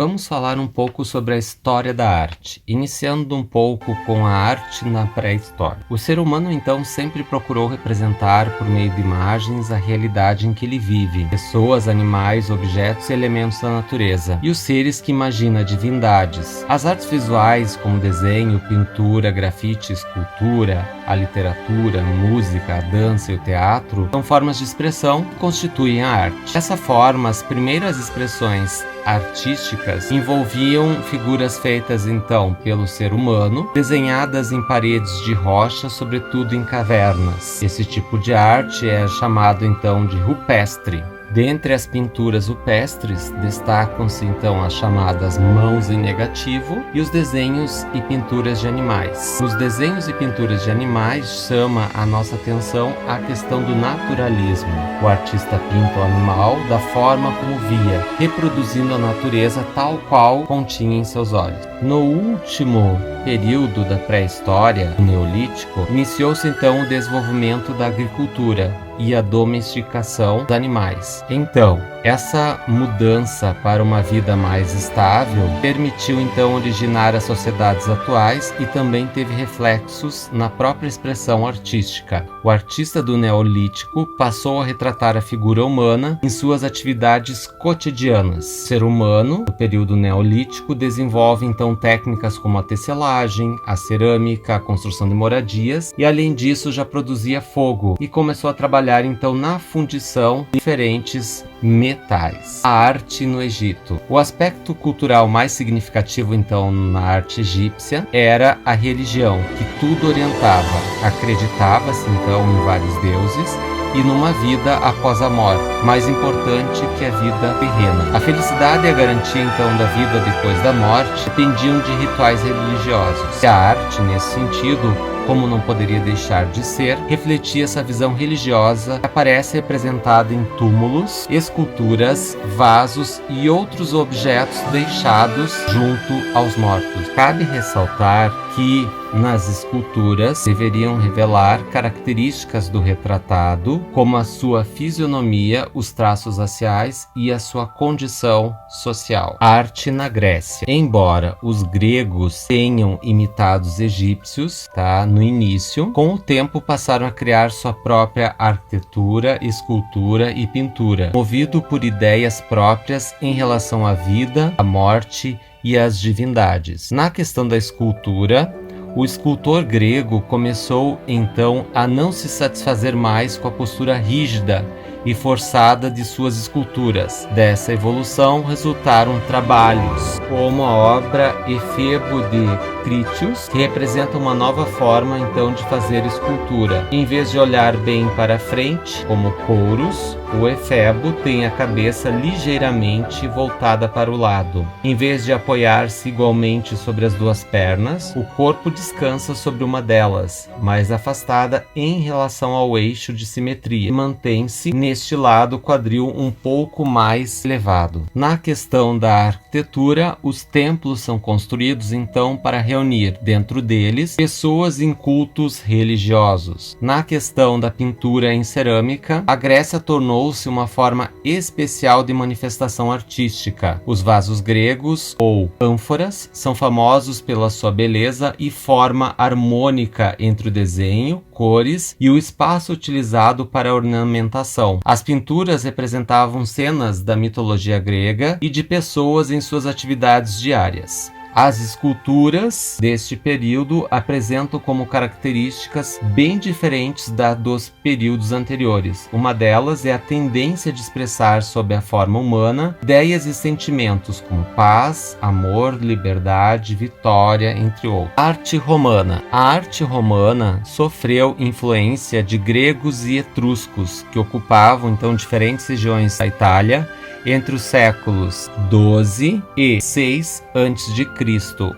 Vamos falar um pouco sobre a história da arte, iniciando um pouco com a arte na pré-história. O ser humano, então, sempre procurou representar, por meio de imagens, a realidade em que ele vive, pessoas, animais, objetos e elementos da natureza, e os seres que imagina divindades. As artes visuais, como desenho, pintura, grafite, escultura, a literatura, a música, a dança e o teatro, são formas de expressão que constituem a arte. Dessa forma, as primeiras expressões artísticas envolviam figuras feitas então pelo ser humano, desenhadas em paredes de rocha, sobretudo em cavernas. Esse tipo de arte é chamado então de rupestre. Dentre as pinturas rupestres, destacam-se então as chamadas mãos em negativo e os desenhos e pinturas de animais. Nos desenhos e pinturas de animais, chama a nossa atenção a questão do naturalismo. O artista pinta o animal da forma como via, reproduzindo a natureza tal qual continha em seus olhos. No último período da pré-história, o Neolítico, iniciou-se então o desenvolvimento da agricultura e a domesticação dos animais. Então, essa mudança para uma vida mais estável permitiu então originar as sociedades atuais e também teve reflexos na própria expressão artística. O artista do Neolítico passou a retratar a figura humana em suas atividades cotidianas. O ser humano, no período Neolítico, desenvolve então técnicas como a tecelagem, a cerâmica, a construção de moradias e, além disso, já produzia fogo e começou a trabalhar então na fundição de diferentes metais. A arte no Egito. O aspecto cultural mais significativo então na arte egípcia era a religião, que tudo orientava. Acreditava-se então em vários deuses e numa vida após a morte, mais importante que a vida terrena. A felicidade e a garantia então da vida depois da morte dependiam de rituais religiosos. E a arte, nesse sentido, como não poderia deixar de ser, refletia essa visão religiosa que aparece representada em túmulos, esculturas, vasos e outros objetos deixados junto aos mortos. Cabe ressaltar que nas esculturas deveriam revelar características do retratado, como a sua fisionomia, os traços raciais e a sua condição social. Arte na Grécia. Embora os gregos tenham imitado os egípcios, no início, com o tempo passaram a criar sua própria arquitetura, escultura e pintura, movido por ideias próprias em relação à vida, à morte e às divindades. Na questão da escultura, o escultor grego começou então a não se satisfazer mais com a postura rígida e forçada de suas esculturas. Dessa evolução resultaram trabalhos como a obra Efebo de Critios, que representa uma nova forma então de fazer escultura. Em vez de olhar bem para frente, como Pouros, o Efebo tem a cabeça ligeiramente voltada para o lado. Em vez de apoiar-se igualmente sobre as duas pernas, o corpo descansa sobre uma delas, mais afastada em relação ao eixo de simetria. Mantém-se neste lado o quadril um pouco mais elevado. Na questão da arquitetura, os templos são construídos então para reunir dentro deles pessoas em cultos religiosos. Na questão da pintura em cerâmica, a Grécia tornou-se uma forma especial de manifestação artística. Os vasos gregos, ou ânforas, são famosos pela sua beleza e forma harmônica entre o desenho, cores e o espaço utilizado para a ornamentação. As pinturas representavam cenas da mitologia grega e de pessoas em suas atividades diárias. As esculturas deste período apresentam como características bem diferentes das dos períodos anteriores. Uma delas é a tendência de expressar sob a forma humana ideias e sentimentos como paz, amor, liberdade, vitória, entre outros. Arte romana. A arte romana sofreu influência de gregos e etruscos, que ocupavam então diferentes regiões da Itália entre os séculos 12 e 6 a.C.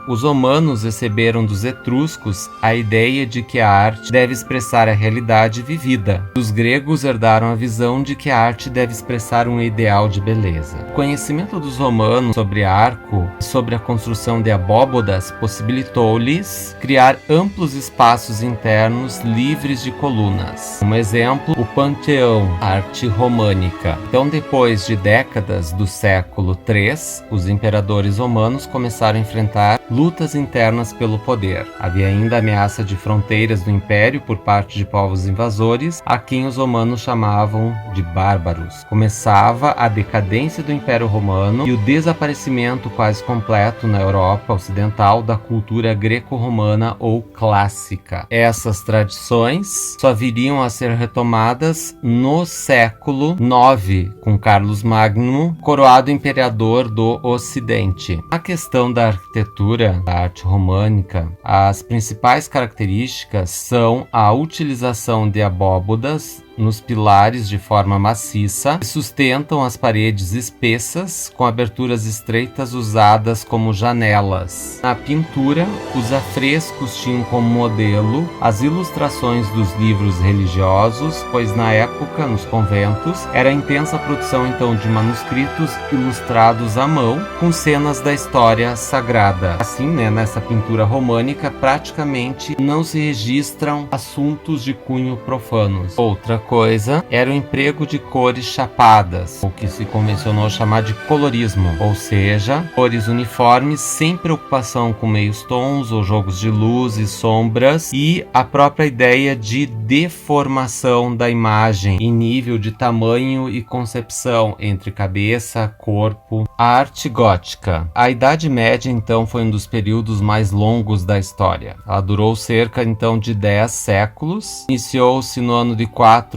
Os romanos receberam dos etruscos a ideia de que a arte deve expressar a realidade vivida. Os gregos herdaram a visão de que a arte deve expressar um ideal de beleza. O conhecimento dos romanos sobre arco e sobre a construção de abóbodas possibilitou-lhes criar amplos espaços internos livres de colunas. Como exemplo, o Panteão, arte românica. Então, depois de décadas décadas do século III, os imperadores romanos começaram a enfrentar lutas internas pelo poder. Havia ainda a ameaça de fronteiras do império por parte de povos invasores, a quem os romanos chamavam de bárbaros. Começava a decadência do Império Romano e o desaparecimento quase completo na Europa Ocidental da cultura greco-romana ou clássica. Essas tradições só viriam a ser retomadas no século IX, com Carlos Magno, coroado imperador do Ocidente. A questão da arquitetura, da arte românica, as principais características são a utilização de abóbodas nos pilares de forma maciça, que sustentam as paredes espessas com aberturas estreitas usadas como janelas. Na pintura, os afrescos tinham como modelo as ilustrações dos livros religiosos, pois na época, nos conventos, era a intensa produção então de manuscritos ilustrados à mão com cenas da história sagrada. Assim, nessa pintura românica, praticamente não se registram assuntos de cunho profanos. Outra coisa era o emprego de cores chapadas, o que se convencionou chamar de colorismo, ou seja, cores uniformes sem preocupação com meios tons ou jogos de luz e sombras, e a própria ideia de deformação da imagem em nível de tamanho e concepção entre cabeça, corpo. A arte gótica. A Idade Média então foi um dos períodos mais longos da história. Ela durou cerca então de 10 séculos. Iniciou-se no ano de 476,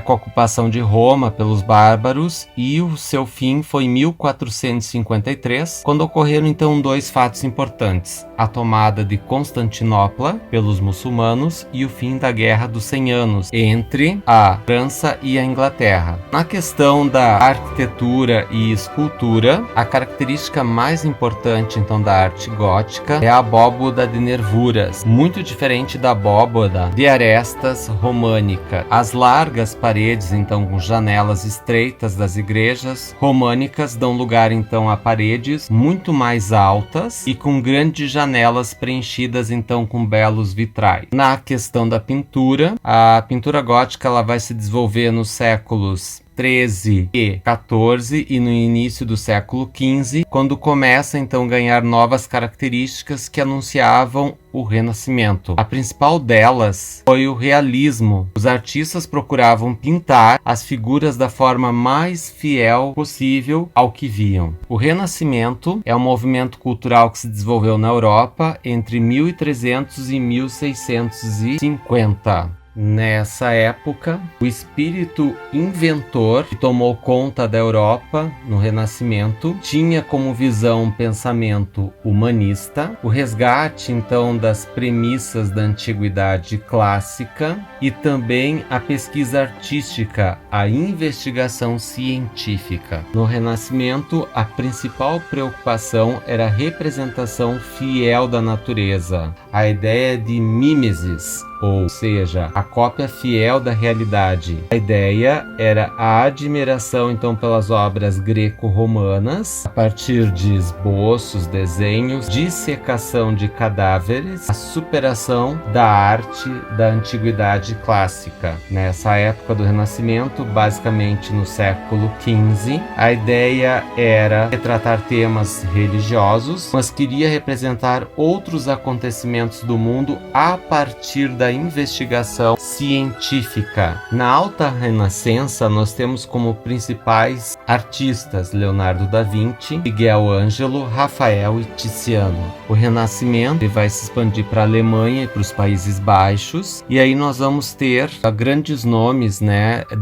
com a ocupação de Roma pelos bárbaros, e o seu fim foi em 1453, quando ocorreram então dois fatos importantes: a tomada de Constantinopla pelos muçulmanos e o fim da Guerra dos 100 Anos entre a França e a Inglaterra. Na questão da arquitetura e escultura, a característica mais importante então da arte gótica é a abóboda de nervuras, muito diferente da abóboda de arestas românica. As largas paredes, então, com janelas estreitas das igrejas românicas dão lugar, então, a paredes muito mais altas e com grandes janelas preenchidas, então, com belos vitrais. Na questão da pintura, a pintura gótica ela vai se desenvolver nos séculos 13 e 14 e no início do século 15, quando começa então a ganhar novas características que anunciavam o Renascimento. A principal delas foi o realismo. Os artistas procuravam pintar as figuras da forma mais fiel possível ao que viam. O Renascimento é um movimento cultural que se desenvolveu na Europa entre 1300 e 1650. Nessa época, o espírito inventor que tomou conta da Europa no Renascimento tinha como visão um pensamento humanista, o resgate então das premissas da antiguidade clássica e também a pesquisa artística, a investigação científica. No Renascimento, a principal preocupação era a representação fiel da natureza, a ideia de mimesis, ou seja, a cópia fiel da realidade. A ideia era a admiração então pelas obras greco-romanas, a partir de esboços, desenhos, dissecação de cadáveres, a superação da arte da antiguidade clássica. Nessa época do Renascimento, basicamente no século XV, a ideia era retratar temas religiosos, mas queria representar outros acontecimentos do mundo a partir da investigação científica. Na Alta Renascença, nós temos como principais artistas Leonardo da Vinci, Miguel Ângelo, Rafael e Tiziano. O Renascimento vai se expandir para a Alemanha e para os Países Baixos, e aí nós vamos ter grandes nomes,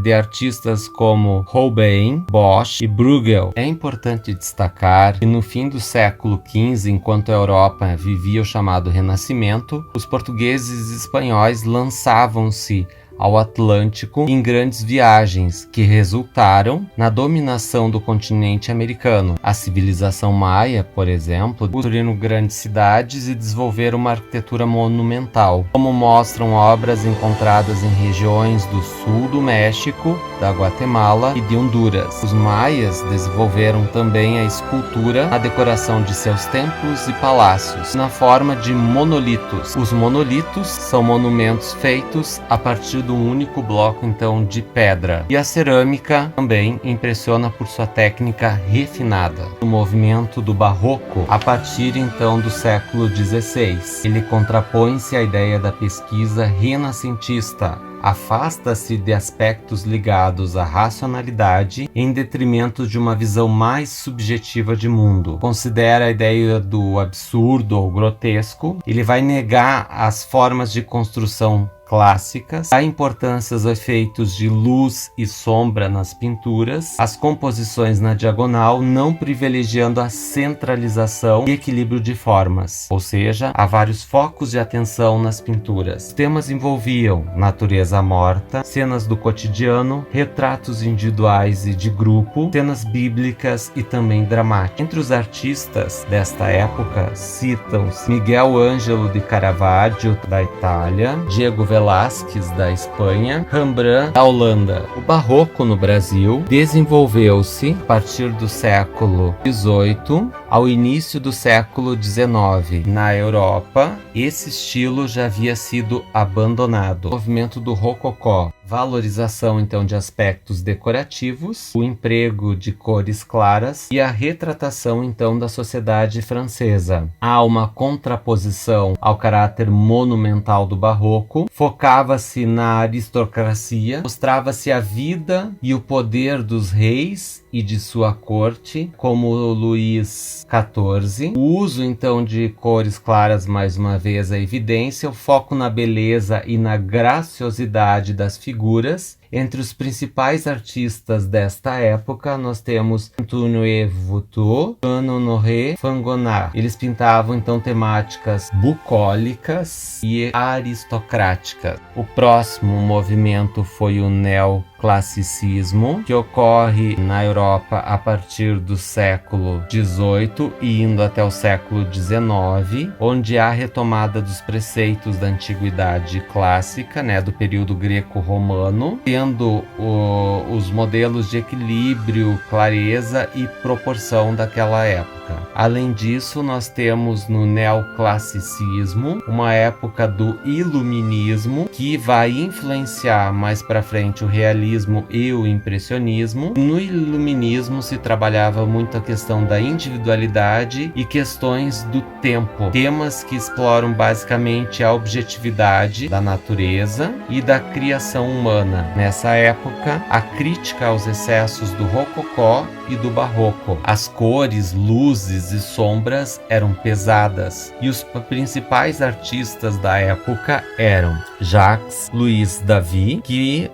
de artistas como Holbein, Bosch e Bruegel. É importante destacar que no fim do século XV, enquanto a Europa vivia o chamado Renascimento, os portugueses e espanhóis lançavam-se ao Atlântico em grandes viagens que resultaram na dominação do continente americano. A civilização maia, por exemplo, construíram grandes cidades e desenvolveram uma arquitetura monumental, como mostram obras encontradas em regiões do sul do México, da Guatemala e de Honduras. Os maias desenvolveram também a escultura, a decoração de seus templos e palácios, na forma de monolitos. Os monolitos são monumentos feitos a partir sido um único bloco então de pedra. E a cerâmica também impressiona por sua técnica refinada. O movimento do barroco, a partir então do século XVI, ele contrapõe-se à ideia da pesquisa renascentista. Afasta-se de aspectos ligados à racionalidade em detrimento de uma visão mais subjetiva de mundo. Considera a ideia do absurdo ou grotesco. Ele vai negar as formas de construção clássicas, a importância aos efeitos de luz e sombra nas pinturas, as composições na diagonal, não privilegiando a centralização e equilíbrio de formas, ou seja, há vários focos de atenção nas pinturas. Os temas envolviam natureza morta, cenas do cotidiano, retratos individuais e de grupo, cenas bíblicas e também dramáticas. Entre os artistas desta época citam-se Miguel Ângelo de Caravaggio, da Itália, Diego Velázquez, da Espanha, Rembrandt, da Holanda. O barroco no Brasil desenvolveu-se a partir do século XVIII ao início do século XIX. Na Europa, esse estilo já havia sido abandonado. O movimento do rococó, valorização então de aspectos decorativos, o emprego de cores claras e a retratação então da sociedade francesa. Há uma contraposição ao caráter monumental do barroco, focava-se na aristocracia, mostrava-se a vida e o poder dos reis e de sua corte, como Luís XIV. O uso então de cores claras, mais uma vez a evidência, o foco na beleza e na graciosidade das figuras. Entre os principais artistas desta época, nós temos Antoine Watteau, Jean-Honoré Fragonard. Eles pintavam então temáticas bucólicas e aristocráticas. O próximo movimento foi o neoclassicismo, que ocorre na Europa a partir do século XVIII e indo até o século XIX, onde há a retomada dos preceitos da antiguidade clássica, do período greco-romano, tendo os modelos de equilíbrio, clareza e proporção daquela época. Além disso, nós temos no neoclassicismo uma época do iluminismo, que vai influenciar mais para frente o realismo e o impressionismo. No iluminismo se trabalhava muito a questão da individualidade e questões do tempo, temas que exploram basicamente a objetividade da natureza e da criação humana. Nessa época, a crítica aos excessos do rococó e do barroco. As cores, luzes e sombras eram pesadas, e os principais artistas da época eram Jacques-Louis David, que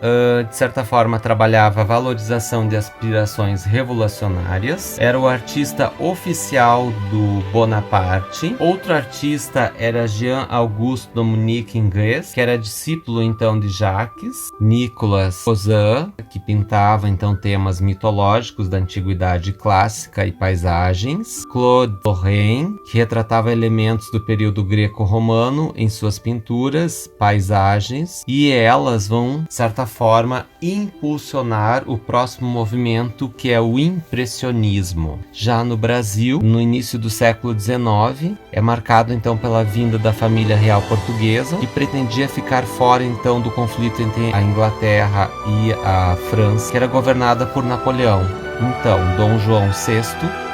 de certa forma trabalhava a valorização de aspirações revolucionárias, era o artista oficial do Bonaparte. Outro artista era Jean-Auguste Dominique Ingres, que era discípulo então de Jacques. Nicolas Poussin, que pintava então temas mitológicos da antiguidade clássica e paisagens. Claude Lorrain, que retratava elementos do período greco-romano em suas pinturas, paisagens, e elas vão, de certa forma, impulsionar o próximo movimento, que é o impressionismo. Já no Brasil, no início do século XIX, é marcado então pela vinda da família real portuguesa, que pretendia ficar fora então do conflito entre a Inglaterra e a França, que era governada por Napoleão. Então, Dom João VI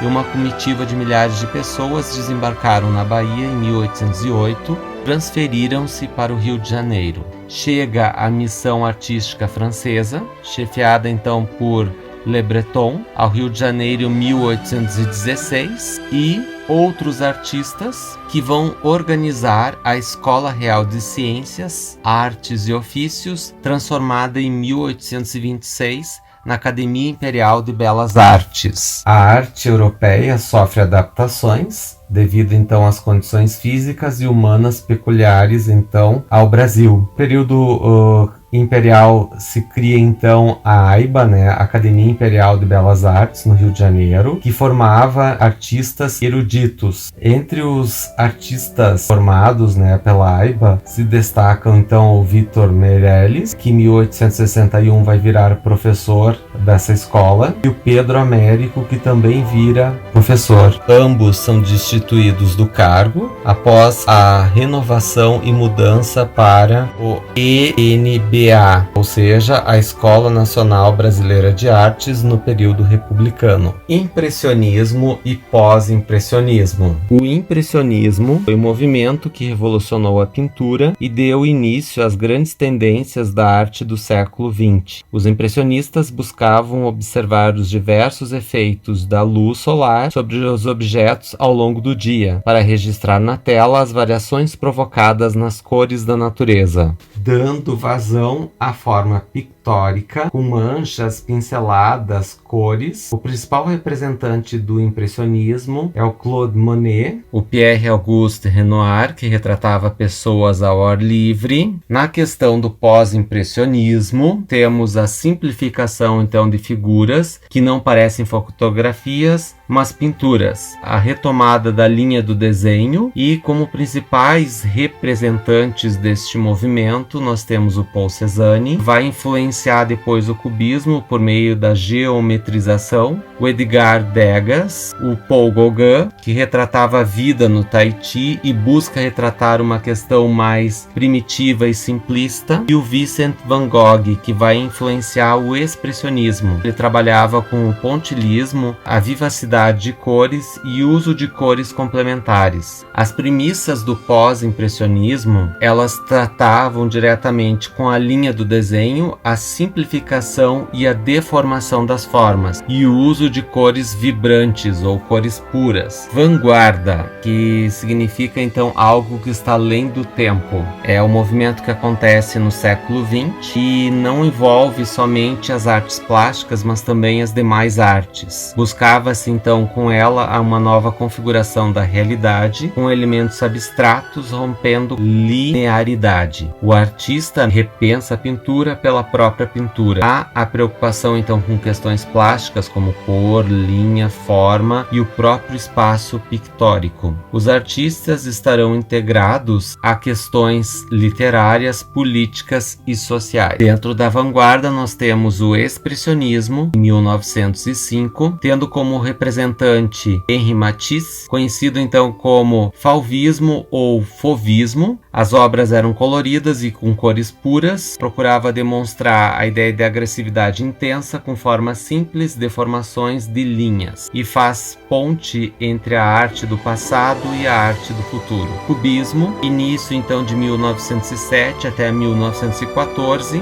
e uma comitiva de milhares de pessoas desembarcaram na Bahia em 1808, transferiram-se para o Rio de Janeiro. Chega a missão artística francesa, chefiada então por Le Breton, ao Rio de Janeiro em 1816, e outros artistas que vão organizar a Escola Real de Ciências, Artes e Ofícios, transformada em 1826 na Academia Imperial de Belas Artes. A arte europeia sofre adaptações devido então às condições físicas e humanas peculiares então ao Brasil. Período imperial se cria então a AIBA, a Academia Imperial de Belas Artes, no Rio de Janeiro, que formava artistas eruditos. Entre os artistas formados pela AIBA se destacam então o Victor Meirelles, que em 1861 vai virar professor dessa escola, e o Pedro Américo, que também vira professor. Ambos são destituídos do cargo após a renovação e mudança para o ENB, ENBA, ou seja, a Escola Nacional Brasileira de Artes no período republicano. Impressionismo e pós-impressionismo. O impressionismo foi um movimento que revolucionou a pintura e deu início às grandes tendências da arte do século XX. Os impressionistas buscavam observar os diversos efeitos da luz solar sobre os objetos ao longo do dia, para registrar na tela as variações provocadas nas cores da natureza, dando vazão à forma pictórica, com manchas, pinceladas, cores. O principal representante do impressionismo é o Claude Monet, o Pierre-Auguste Renoir, que retratava pessoas ao ar livre. Na questão do pós-impressionismo, temos a simplificação então de figuras que não parecem fotografias, mas pinturas, a retomada da linha do desenho, e como principais representantes deste movimento nós temos o Paul Cézanne, vai influenciar depois o cubismo por meio da geometrização, o Edgar Degas, o Paul Gauguin, que retratava a vida no Tahiti e busca retratar uma questão mais primitiva e simplista, e o Vincent van Gogh, que vai influenciar o expressionismo. Ele trabalhava com o pontilhismo, a vivacidade de cores e uso de cores complementares. As premissas do pós-impressionismo, elas tratavam diretamente com a linha do desenho, a simplificação e a deformação das formas, e o uso de cores vibrantes ou cores puras. Vanguarda, que significa então algo que está além do tempo. É um movimento que acontece no século XX e não envolve somente as artes plásticas, mas também as demais artes. Buscava-se então com ela uma nova configuração da realidade, com elementos abstratos rompendo linearidade. O artista repensa a pintura pela própria pintura. Há a preocupação então com questões plásticas como cor, linha, forma e o próprio espaço pictórico. Os artistas estarão integrados a questões literárias, políticas e sociais. Dentro da vanguarda nós temos o expressionismo, em 1905, tendo como representante Henri Matisse, conhecido então como fauvismo ou fauvismo. As obras eram coloridas e com cores puras, procurava demonstrar a ideia de agressividade intensa com formas simples, deformações de linhas, e faz ponte entre a arte do passado e a arte do futuro. Cubismo, início então de 1907 até 1914,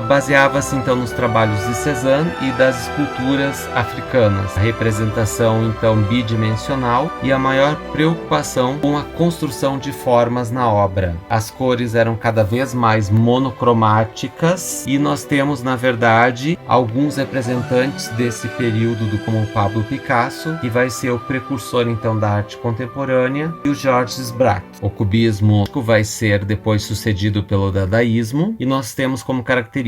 baseava-se então nos trabalhos de Cézanne e das esculturas africanas, a representação então bidimensional e a maior preocupação com a construção de formas na obra. As cores eram cada vez mais monocromáticas e nós temos na verdade alguns representantes desse período como o Pablo Picasso, que vai ser o precursor então da arte contemporânea, e o Georges Braque. O cubismo vai ser depois sucedido pelo dadaísmo, e nós temos como características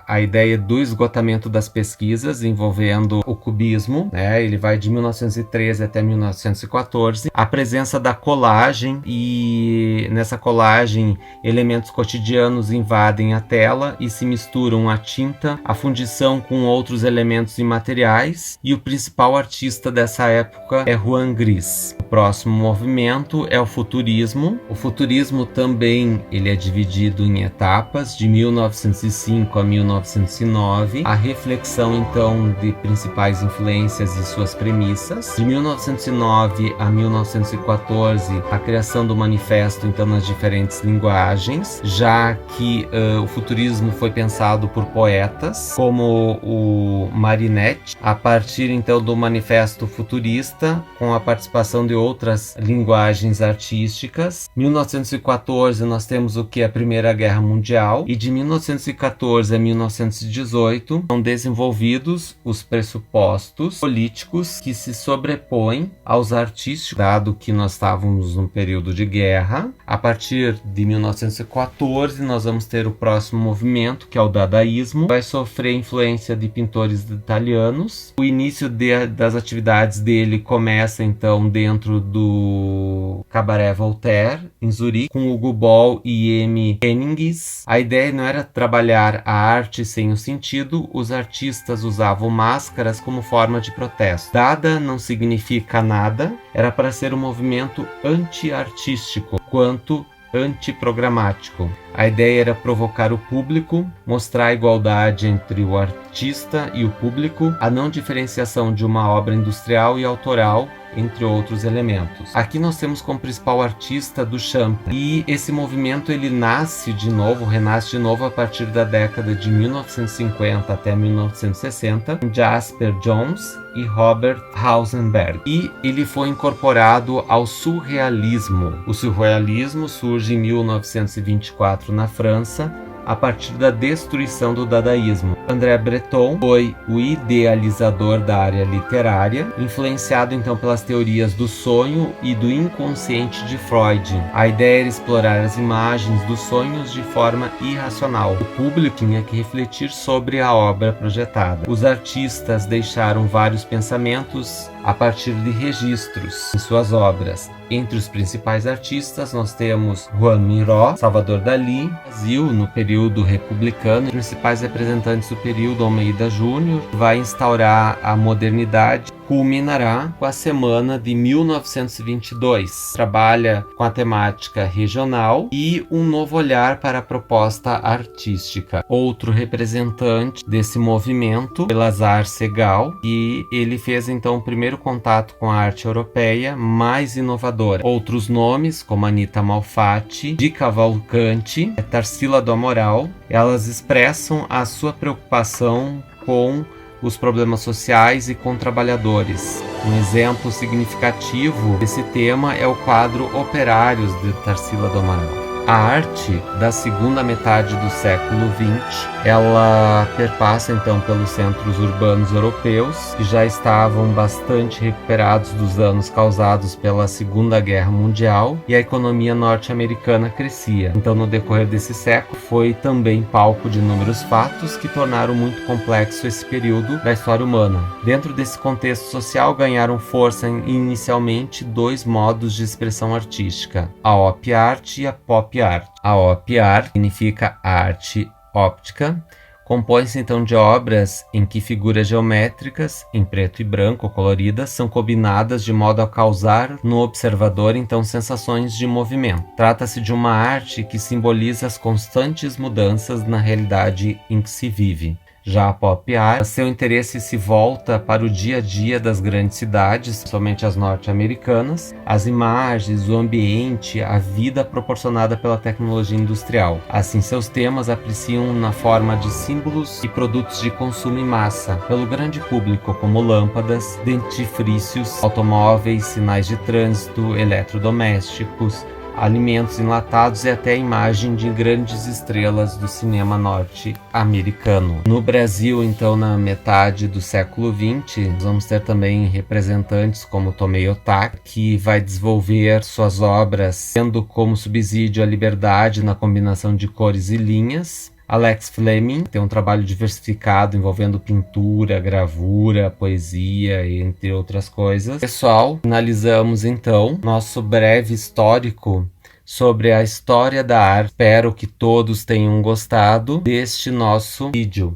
a ideia do esgotamento das pesquisas envolvendo o cubismo, ele vai de 1913 até 1914, a presença da colagem, e nessa colagem elementos cotidianos invadem a tela e se misturam a tinta, a fundição com outros elementos imateriais, e o principal artista dessa época é Juan Gris. O próximo movimento é o futurismo. O futurismo também ele é dividido em etapas, de 1905 a 1909, a reflexão então de principais influências e suas premissas. De 1909 a 1914, a criação do manifesto então nas diferentes linguagens, já que o futurismo foi pensado por poetas como o Marinetti, a partir então do manifesto futurista, com a participação de outras linguagens artísticas. 1914 nós temos o que é a Primeira Guerra Mundial, e de 1914 a 1918 são desenvolvidos os pressupostos políticos que se sobrepõem aos artísticos, dado que nós estávamos num período de guerra. A partir de 1914 nós vamos ter o próximo movimento, que é o dadaísmo, vai sofrer influência de pintores italianos. O início das atividades dele começa então dentro do Cabaret Voltaire, em Zurique, com Hugo Boll e M. Hennings. A ideia não era trabalhar a arte sem o sentido, os artistas usavam máscaras como forma de protesto. Dada não significa nada, era para ser um movimento anti-artístico, quanto antiprogramático. A ideia era provocar o público, mostrar a igualdade entre o artista e o público, a não diferenciação de uma obra industrial e autoral, entre outros elementos. Aqui nós temos como principal artista Duchamp, e esse movimento ele renasce de novo a partir da década de 1950 até 1960, com Jasper Johns e Robert Rauschenberg, e ele foi incorporado ao surrealismo. O surrealismo surge em 1924 na França, a partir da destruição do dadaísmo. André Breton foi o idealizador da área literária, influenciado então pelas teorias do sonho e do inconsciente de Freud. A ideia era explorar as imagens dos sonhos de forma irracional. O público tinha que refletir sobre a obra projetada. Os artistas deixaram vários pensamentos a partir de registros em suas obras. Entre os principais artistas nós temos Juan Miró, Salvador Dalí, Brasil no período republicano. Os principais representantes do período, Almeida Júnior, vai instaurar a modernidade, culminará com a Semana de 1922. Trabalha com a temática regional e um novo olhar para a proposta artística. Outro representante desse movimento foi Lazar Segal, e ele fez então o primeiro contato com a arte europeia mais inovadora. Outros nomes, como Anita Malfatti, Di Cavalcanti, Tarsila do Amaral, elas expressam a sua preocupação com os problemas sociais e com trabalhadores. Um exemplo significativo desse tema é o quadro Operários, de Tarsila do Amaral. A arte da segunda metade do século XX, ela perpassa então pelos centros urbanos europeus, que já estavam bastante recuperados dos danos causados pela Segunda Guerra Mundial, e a economia norte-americana crescia. Então, no decorrer desse século, foi também palco de inúmeros fatos que tornaram muito complexo esse período da história humana. Dentro desse contexto social, ganharam força inicialmente dois modos de expressão artística: a op art e a pop art. A op art significa arte óptica. Compõe-se então de obras em que figuras geométricas, em preto e branco ou coloridas, são combinadas de modo a causar no observador então sensações de movimento. Trata-se de uma arte que simboliza as constantes mudanças na realidade em que se vive. Já a pop art, seu interesse se volta para o dia a dia das grandes cidades, somente as norte-americanas, as imagens, o ambiente, a vida proporcionada pela tecnologia industrial. Assim, seus temas apreciam na forma de símbolos e produtos de consumo em massa, pelo grande público, como lâmpadas, dentifrícios, automóveis, sinais de trânsito, eletrodomésticos, alimentos enlatados e até a imagem de grandes estrelas do cinema norte-americano. No Brasil, então, na metade do século XX, vamos ter também representantes como Tomei Otaki, que vai desenvolver suas obras tendo como subsídio a liberdade na combinação de cores e linhas. Alex Fleming tem um trabalho diversificado envolvendo pintura, gravura, poesia, entre outras coisas. Pessoal, finalizamos então nosso breve histórico sobre a história da arte. Espero que todos tenham gostado deste nosso vídeo.